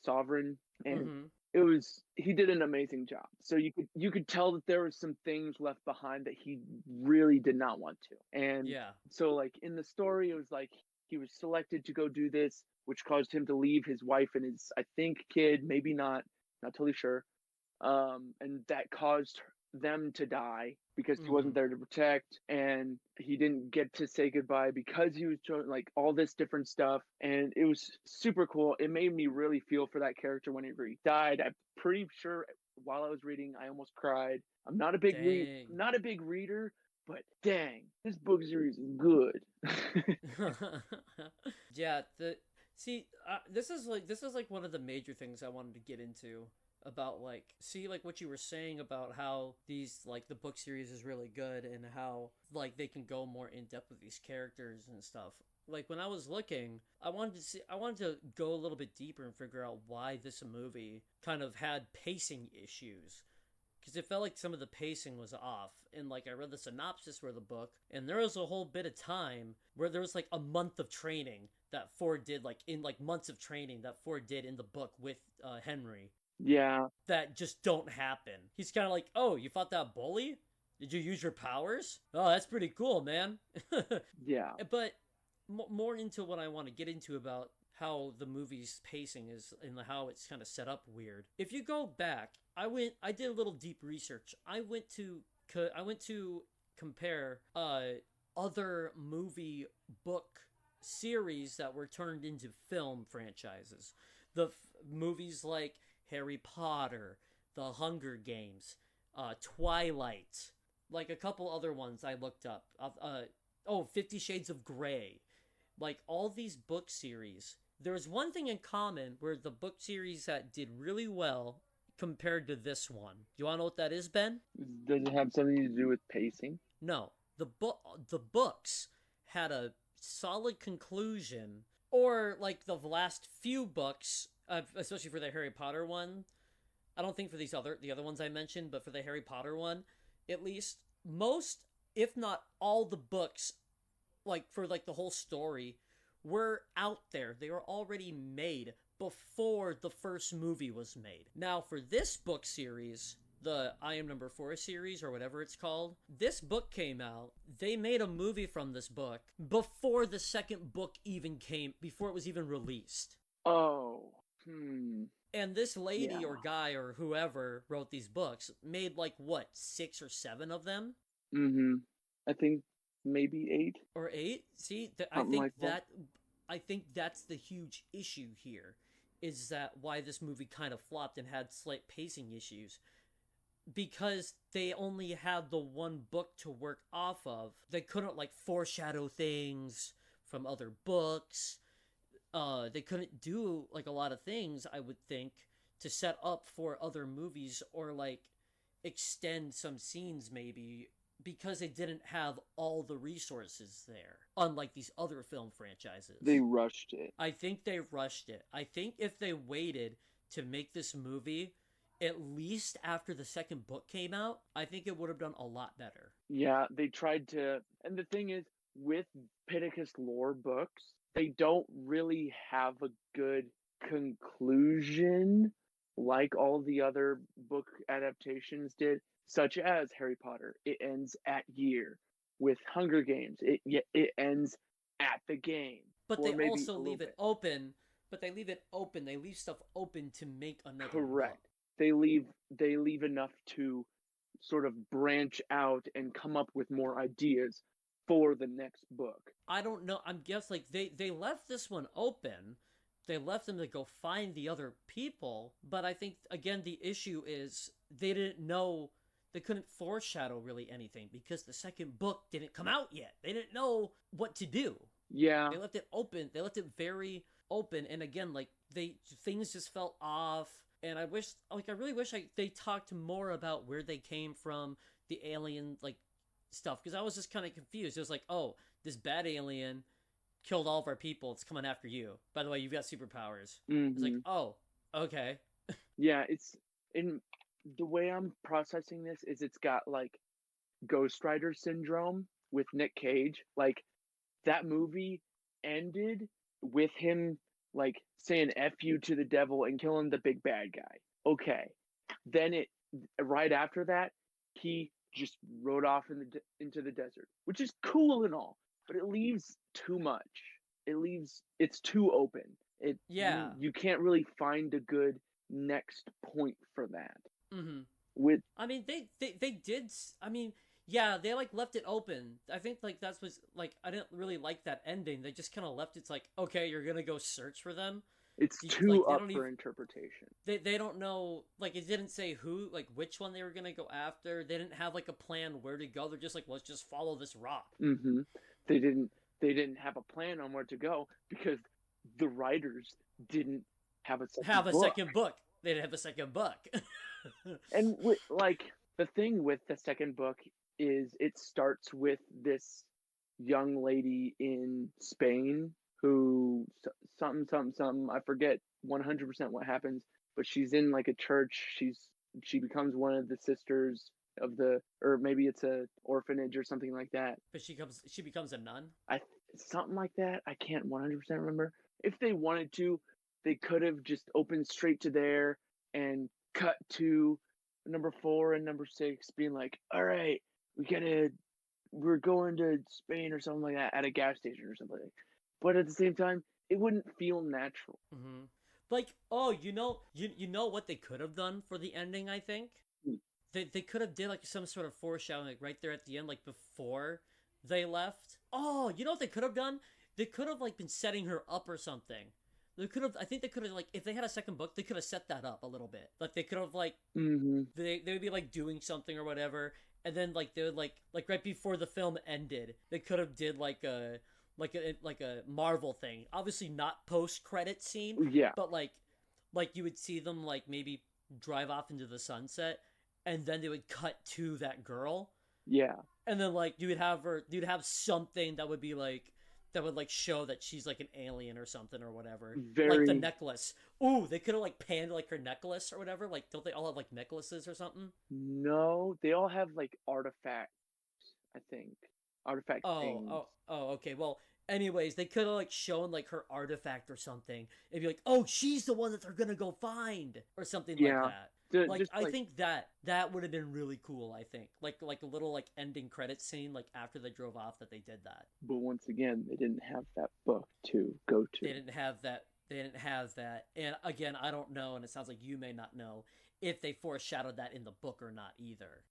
B: sovereign, and
A: Mm-hmm.
B: he did an amazing job. So you could tell that there was some things left behind that he really did not want to, and
A: Yeah.
B: so like in the story, it was like he was selected to go do this, which caused him to leave his wife and his, I think, kid, maybe not totally sure. And that caused them to die because he
A: Mm-hmm.
B: wasn't there to protect, and he didn't get to say goodbye because he was like all this different stuff, and it was super cool. It made me really feel for that character whenever he died. I'm pretty sure while I was reading, I almost cried. I'm not a big
A: Dang.
B: not a big reader, but dang, this book series is good.
A: Yeah. This is like one of the major things I wanted to get into about like see like what you were saying about how these like the book series is really good and how like they can go more in depth with these characters and stuff. Like when I was looking, I wanted to go a little bit deeper and figure out why this movie kind of had pacing issues because it felt like some of the pacing was off. And like I read the synopsis for the book, and there was a whole bit of time where there was like a month of training that Ford did, like in like months of training that Ford did in the book with Henry,
B: Yeah,
A: that just don't happen. He's kind of like, oh, you fought that bully? Did you use your powers? Oh, that's pretty cool, man.
B: yeah.
A: But more into what I want to get into about how the movie's pacing is and how it's kind of set up weird. If you go back, I did a little deep research. I went to compare other movie book series that were turned into film franchises. Movies like Harry Potter, The Hunger Games, Twilight, like a couple other ones I looked up. 50 Shades of Grey. Like all these book series, there's one thing in common where the book series that did really well compared to this one. You want to know what that is, Ben?
B: Does it have something to do with pacing?
A: No. The books had a solid conclusion, or like the last few books, especially for the Harry Potter one. I don't think for the other ones I mentioned, but for the Harry Potter one, at least most, if not all, the books, like for like the whole story, were out there. They were already made before the first movie was made. Now for this book series, the I Am Number 4 series or whatever it's called, this book came out. They made a movie from this book before the second book even came, before it was even released.
B: Oh, hmm.
A: And this lady
B: Yeah.
A: or guy or whoever wrote these books made like what, 6 or 7 of them?
B: Mm-hmm. I think maybe 8,
A: Or 8. See,
B: something like that.
A: I think that's the huge issue here, is that why this movie kind of flopped and had slight pacing issues, because they only had the one book to work off of. They couldn't like foreshadow things from other books. They couldn't do like a lot of things, I would think, to set up for other movies, or like extend some scenes maybe, because they didn't have all the resources there, unlike these other film franchises.
B: They rushed it.
A: I think they rushed it. I think if they waited to make this movie at least after the second book came out, I think it would have done a lot better.
B: Yeah, they tried to, and the thing is, with Pittacus lore books, they don't really have a good conclusion like all the other book adaptations did, such as Harry Potter. It ends at year. With Hunger Games, it ends at the game,
A: But
B: or
A: they
B: maybe
A: also
B: a little
A: leave it
B: bit.
A: open. But they leave it open. They leave stuff open to make another book.
B: Correct. They leave enough to sort of branch out and come up with more ideas for the next book.
A: I don't know. I'm guess like they left this one open. They left them to go find the other people, but I think again the issue is they didn't know, they couldn't foreshadow really anything because the second book didn't come out yet. They didn't know what to do.
B: Yeah,
A: They left it open. They left it very open, and again, like things just felt off. And I really wish they talked more about where they came from, the alien like stuff, because I was just kind of confused. It was like, oh, this bad alien killed all of our people. It's coming after you. By the way, you've got superpowers. It's like,
B: hmm
A: oh, okay.
B: yeah. It's in the way I'm processing this is it's got like Ghost Rider syndrome with Nick Cage. Like that movie ended with him like saying "f you" to the devil and killing the big bad guy. Okay, then it right after that he just rode off into the desert, which is cool and all, but it leaves too much. It's too open. It you
A: Yeah.
B: you can't really find a good next point for that.
A: Mm-hmm.
B: With
A: I mean, they did. I mean, yeah, they like left it open. I think like that's was like I didn't really like that ending. They just kind of left it's like, okay, you're gonna go search for them.
B: it's
A: Like
B: too
A: they
B: up
A: don't even
B: for interpretation.
A: they don't know, like it didn't say who, like which one they were gonna go after. They didn't have like a plan where to go. They're just like, let's just follow this rock.
B: hmm They didn't have a plan on where to go because the writers didn't have a second
A: Have a
B: book.
A: second book. They didn't have a second book.
B: And like the thing with the second book is it starts with this young lady in Spain who something something something I forget 100% what happens, but she's in like a church. She's she becomes one of the sisters of the, or maybe it's a orphanage or something like that.
A: But she becomes a nun.
B: I Something like that. I can't 100% remember. If they wanted to, they could have just opened straight to there and cut to number 4 and number 6 being like, all right, we're going to Spain or something like that at a gas station or something. But at the same time, it wouldn't feel natural.
A: Mm-hmm. Like, oh, you know what they could have done for the ending, I think?
B: Hmm.
A: They could have did like some sort of foreshadowing like right there at the end, like before they left. Oh, you know what they could have done? They could have like been setting her up or something. I think they could have like if they had a second book, they could have set that up a little bit. Like they could have like
B: Mm-hmm.
A: they would be like doing something or whatever, and then like they would like right before the film ended, they could have did like a Marvel thing. Obviously not post credit scene,
B: Yeah,
A: but like you would see them like maybe drive off into the sunset, and then they would cut to that girl,
B: yeah,
A: and then like you'd have something that would be like that would like show that she's like an alien or something or whatever. Like the
B: very.
A: necklace. Ooh, they could have like panned like her necklace or whatever. Like don't they all have like necklaces or something?
B: No, they all have like artifacts. I think artifact things.
A: Okay. Well, anyways, they could have like shown like her artifact or something and be like, oh, she's the one that they're gonna go find or something like
B: Yeah,
A: that. Like
B: just
A: I
B: like,
A: think that would have been really cool. I think like a little like ending credit scene like after they drove off that they did that.
B: but once again, they didn't have that book to go to.
A: They didn't have that. They didn't have that. And again, I don't know, and it sounds like you may not know if they foreshadowed that in the book or not either.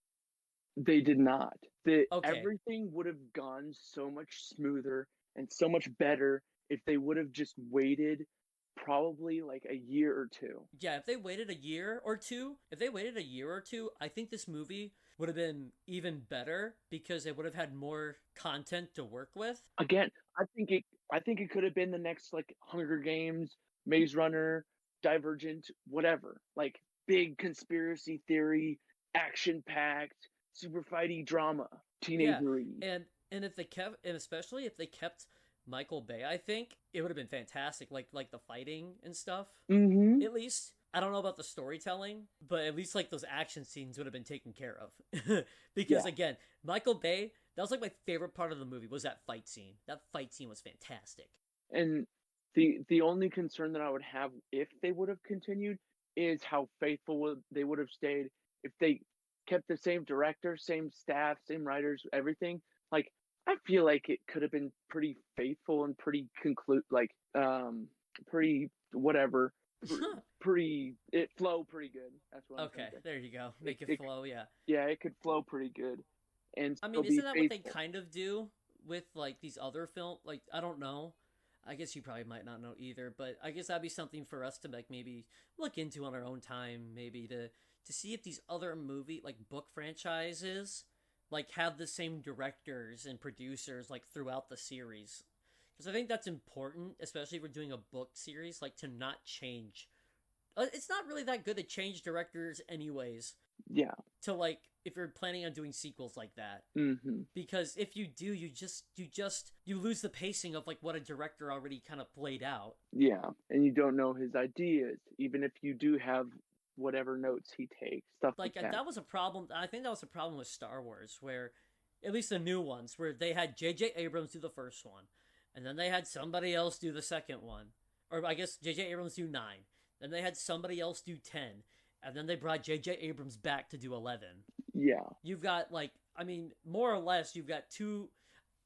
B: They did not.
A: Okay.
B: Everything would have gone so much smoother and so much better if they would have just waited probably like a year or two.
A: Yeah, if they waited a year or two, I think this movie would have been even better because they would have had more content to work with.
B: Again, I think it could have been the next like Hunger Games, Maze Runner, Divergent, whatever. Like big conspiracy theory, action packed, super fighty drama,
A: Yeah,
B: teenagery.
A: and if they kept and especially if they kept Michael Bay, I think it would have been fantastic. Like the fighting and stuff.
B: Mm-hmm.
A: At least I don't know about the storytelling, but at least like those action scenes would have been taken care of. Because
B: Yeah.
A: again, Michael Bay, that was like my favorite part of the movie was that fight scene. That fight scene was fantastic.
B: And the only concern that I would have if they would have continued is how they would have stayed if they kept the same director, same staff, same writers, everything. Like I feel like it could have been pretty faithful and pretty pretty whatever, pretty it flow pretty good. That's what I'm trying
A: Okay,
B: to say.
A: there you go.
B: It,
A: Make it
B: it
A: flow, yeah.
B: yeah, it could flow pretty good and
A: I
B: still
A: mean,
B: be
A: isn't that what they
B: faithful.
A: kind of do with like these other film? Like, I don't know. I guess you probably might not know either, but I guess that'd be something for us to like maybe look into on our own time, maybe to see if these other movie like book franchises like have the same directors and producers like throughout the series. Because I think that's important, especially if we're doing a book series, like to not change. It's not really that good to change directors, anyways.
B: Yeah.
A: To like if you're planning on doing sequels like that,
B: Hmm.
A: because if you do you lose the pacing of like what a director already kind of played out.
B: Yeah, and you don't know his ideas, even if you do have whatever notes he takes, stuff like
A: Like
B: that.
A: that was a problem. I think that was a problem with Star Wars where at least the new ones where they had JJ Abrams do the first one and then they had somebody else do the second one, or I guess JJ Abrams do 9, then they had somebody else do 10, and then they brought JJ Abrams back to do 11.
B: Yeah,
A: You've got like, I mean, more or less you've got two,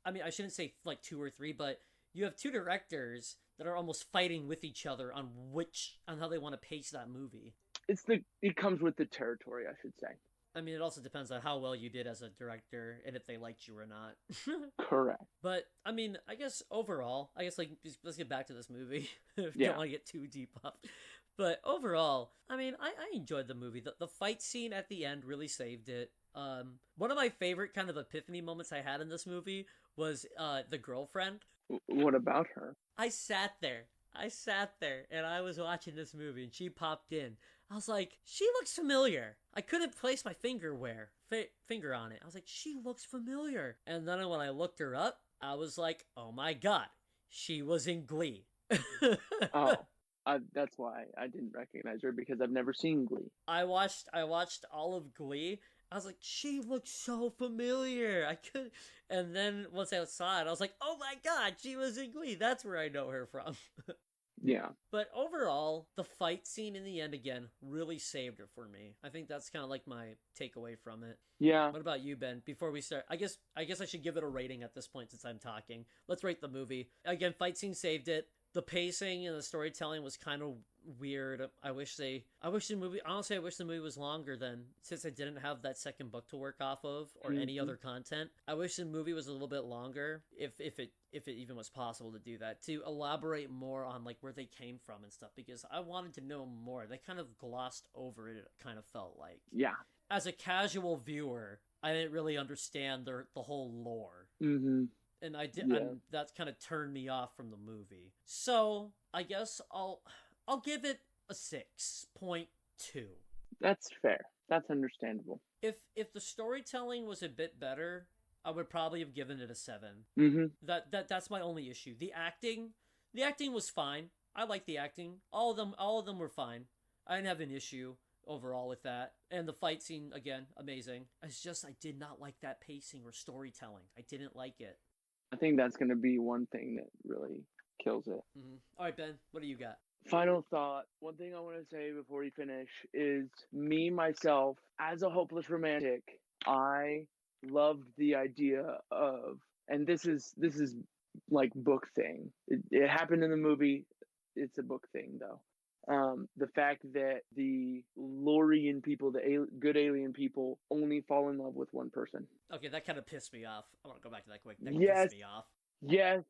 A: I mean, I shouldn't say like two or three, but you have two directors that are almost fighting with each other on how they want to pace that movie.
B: it comes with the territory, I should say.
A: I mean, it also depends on how well you did as a director and if they liked you or not.
B: Correct.
A: But I mean, I guess overall, I guess like let's get back to this movie. Don't
B: Yeah.
A: want to get too deep up. But overall, I mean, I enjoyed the movie. The fight scene at the end really saved it. One of my favorite kind of epiphany moments I had in this movie was the girlfriend.
B: What about her?
A: I sat there. I sat there and I was watching this movie and she popped in. I was like, she looks familiar. I couldn't place my finger on it. I was like, she looks familiar. And then when I looked her up, I was like, oh my god, she was in Glee.
B: Oh, That's why I didn't recognize her, because I've never seen Glee.
A: I watched all of Glee. I was like, she looks so familiar. I could, and then once I saw it, I was like, oh my god, she was in Glee. That's where I know her from.
B: Yeah.
A: But overall, the fight scene in the end again really saved it for me. I think that's kind of like my takeaway from it.
B: Yeah.
A: What about you, Ben? Before we start, I guess I should give it a rating at this point since I'm talking. Let's rate the movie. Again, fight scene saved it. The pacing and the storytelling was kind of weird. I wish the movie, honestly, I wish the movie was longer than, since I didn't have that second book to work off of or any other content. I wish the movie was a little bit longer, if it even was possible to do that, to elaborate more on like where they came from and stuff, because I wanted to know more. They kind of glossed over it, it kind of felt like.
B: Yeah.
A: As a casual viewer, I didn't really understand the whole lore.
B: Mm-hmm.
A: And I did,
B: Yeah.
A: and that kind of turned me off from the movie. So I guess I'll give it a 6.2.
B: That's fair. That's understandable.
A: If the storytelling was a bit better, I would probably have given it a 7.
B: Mm-hmm.
A: That's my only issue. The acting was fine. I like the acting. All of them were fine. I didn't have an issue overall with that. And the fight scene, again, amazing. It's just I did not like that pacing or storytelling. I didn't like it.
B: I think that's going to be one thing that really kills it.
A: Mm-hmm. All right, Ben, what do you got?
B: Final thought. One thing I want to say before we finish is me, myself, as a hopeless romantic, I loved the idea of, and this is like book thing. It happened in the movie. It's a book thing though. The fact that the Lorian people, the good alien people, only fall in love with one person.
A: Okay, that kind of pissed me off. I want to go back to that quick. That
B: Yes.
A: pissed me off.
B: Yes,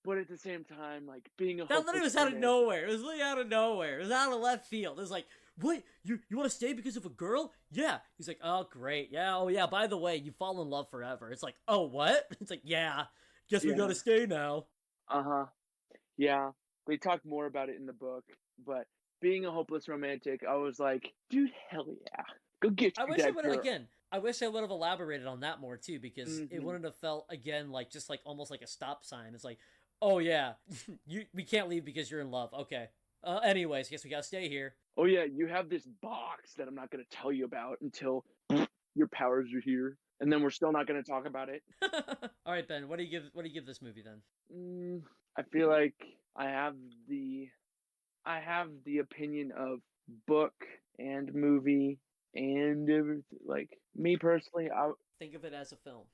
B: but at the same time, like being a
A: that literally was out of nowhere. It was literally out of nowhere. It was out of left field. It was like, what? You want to stay because of a girl? Yeah. He's like, oh great, yeah. Oh yeah. By the way, you fall in love forever. It's like, oh what? It's like, yeah. Guess we gotta stay now.
B: Yeah. They talk more about it in the book, but being a hopeless romantic, I was like, dude, hell yeah, go get.
A: I wish I would have again. I wish I would have elaborated on that more too, because it wouldn't have felt again like just like almost like a stop sign. It's like, oh yeah, we can't leave because you're in love. Okay. Anyways, guess we gotta stay here.
B: Oh yeah, you have this box that I'm not gonna tell you about until your powers are here, and then we're still not gonna talk about it.
A: All right, Ben. What do you give this movie then?
B: I feel like I have the opinion of book and movie and like me personally.
A: Think of it as a film.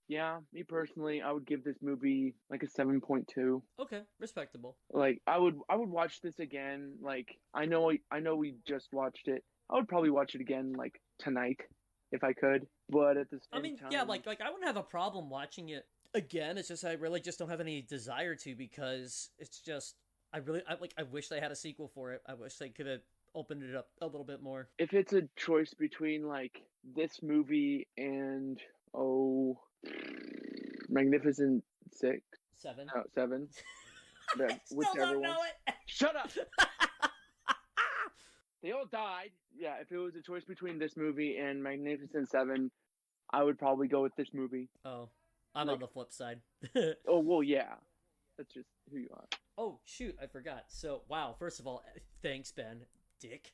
B: Yeah, me personally, I would give this movie like a 7.2.
A: Okay, respectable.
B: Like I would watch this again. Like I know we just watched it. I would probably watch it again like tonight if I could. But at the same time,
A: yeah, like I wouldn't have a problem watching it again. It's just I really just don't have any desire to, because it's just I wish they had a sequel for it. I wish they could have opened it up a little bit more.
B: If it's a choice between like this movie and Magnificent Six.
A: 7.
B: No, 7.
A: Still don't know it.
B: Shut up. They all died. Yeah, if it was a choice between this movie and Magnificent Seven, I would probably go with this movie.
A: Oh, I'm on the flip side.
B: Oh, well, yeah. That's just who you are.
A: Oh, shoot, I forgot. So, wow, first of all, thanks, Ben. Dick.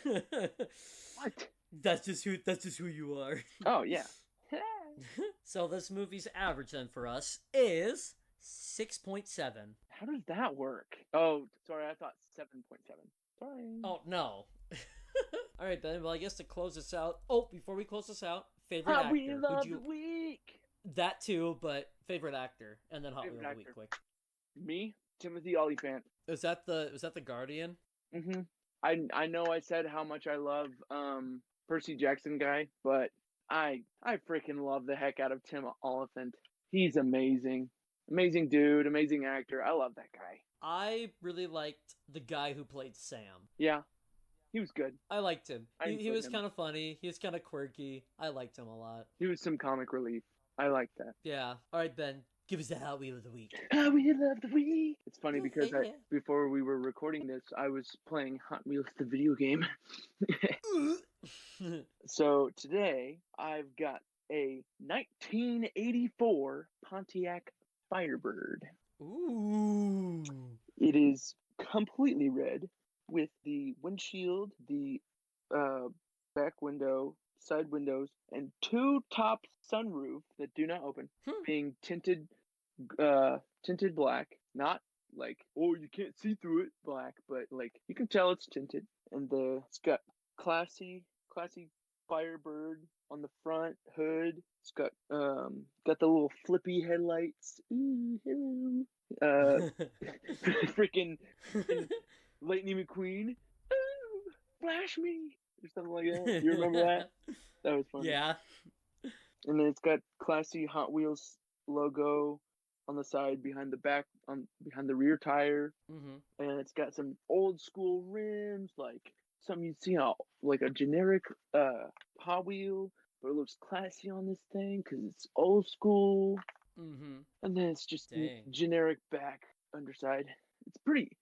B: What?
A: That's just who you are.
B: Oh, yeah.
A: So this movie's average then for us is 6.7.
B: How does that work? Oh, sorry, I thought 7.7. Sorry.
A: Oh, no. All right, Ben. Well, I guess to close this out. Oh, before we close this out, favorite
B: Hot
A: actor.
B: Wheel of the Week.
A: That too, but favorite actor, and then Hot Wheel of the Week, quick.
B: Me, Timothy Olyphant.
A: Was that the Guardian?
B: Mm-hmm. I know I said how much I love Percy Jackson guy, but I freaking love the heck out of Tim Olyphant. He's amazing. Amazing dude, amazing actor. I love that guy.
A: I really liked the guy who played Sam.
B: Yeah, he was good.
A: I liked him. He was
B: him.
A: kind of funny. He was kind of quirky. I liked him a lot.
B: He was some comic relief. I like that.
A: Yeah. All right, Ben. Give us the Hot Wheel of the Week.
B: Hot Wheel of the Week. It's funny because before we were recording this, I was playing Hot Wheels, the video game. So today I've got a 1984 Pontiac Firebird.
A: Ooh.
B: It is completely red, with the windshield, the back window, side windows, and two top sunroof that do not open, being tinted black. Not like, oh, you can't see through it black, but like you can tell it's tinted. And it's got classy Firebird on the front hood. It's got the little flippy headlights. Ooh, hello. Freaking Lightning McQueen. Ooh, flash me, or something like that. You remember that? That was funny.
A: Yeah.
B: And then it's got classy Hot Wheels logo on the side behind the rear tire. And it's got some old school rims, like something you'd see on like a generic Hot Wheel, but it looks classy on this thing because it's old school. And then it's just generic back underside. It's pretty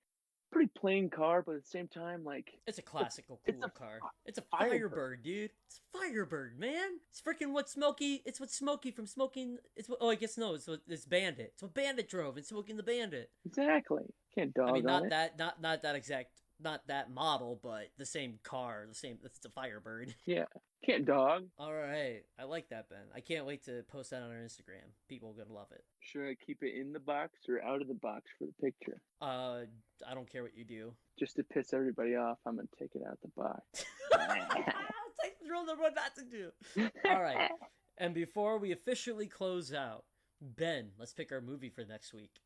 B: plain car, but at the same time, like,
A: it's a classical cool car. It's a Firebird, dude. It's Firebird, man. It's freaking what Smokey. It's what Smokey from Smoking. It's what. Oh, I guess no. It's what this Bandit. It's what Bandit drove in Smoking the Bandit.
B: Exactly. Can't dog.
A: I mean,
B: not
A: that. Not that exact. Not that model, but the same car. The same. It's a Firebird.
B: Yeah. Can't dog.
A: All right. I like that, Ben. I can't wait to post that on our Instagram. People are gonna love it.
B: Should I keep it in the box or out of the box for the picture?
A: I don't care what you do.
B: Just to piss everybody off, I'm gonna take it out the box.
A: It's like the rule number one not to do. All right. And before we officially close out, Ben, let's pick our movie for next week.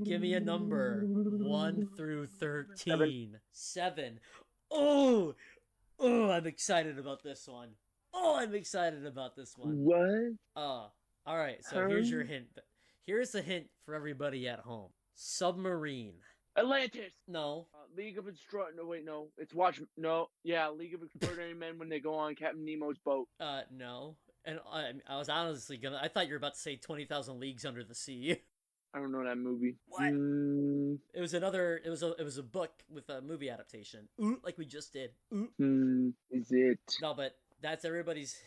A: Give me a number 1 through 13. 7. Oh, I'm excited about this one.
B: What?
A: All right. So here's your hint. Here's a hint for everybody at home. Submarine.
B: Atlantis.
A: No.
B: League of Extraordinary. No, wait, no. It's Watch. No. Yeah, League of Extraordinary Men when they go on Captain Nemo's boat.
A: No. And I was honestly I thought you were about to say 20,000 Leagues Under the Sea.
B: I don't know that movie.
A: What? It was a book with a movie adaptation. Like we just did.
B: Is it?
A: No, but that's everybody's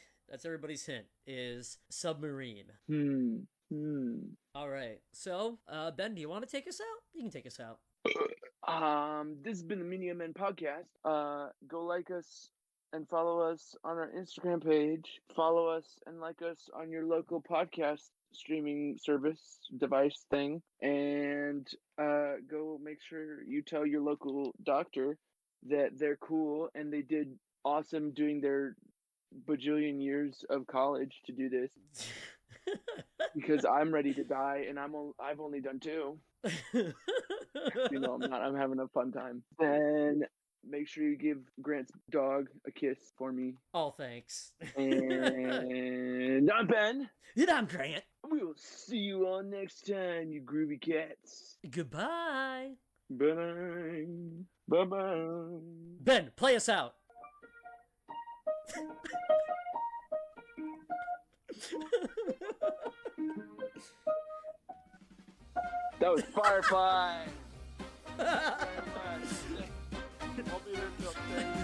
A: hint is submarine. All right. So, Ben, do you want to take us out? You can take us out.
B: This has been the Media Men podcast. Go like us and follow us on our Instagram page. Follow us and like us on your local podcast streaming service device thing, and go make sure you tell your local doctor that they're cool and they did awesome doing their bajillion years of college to do this. Because I'm ready to die and I've only done 2. You know, I'm having a fun time. Then make sure you give Grant's dog a kiss for me.
A: Oh, thanks.
B: And I'm Ben.
A: And I'm Grant.
B: We will see you all next time, you groovy cats.
A: Goodbye.
B: Bye. Bye-bye.
A: Ben, play us out.
B: That was Firefly. I'll be there till 10.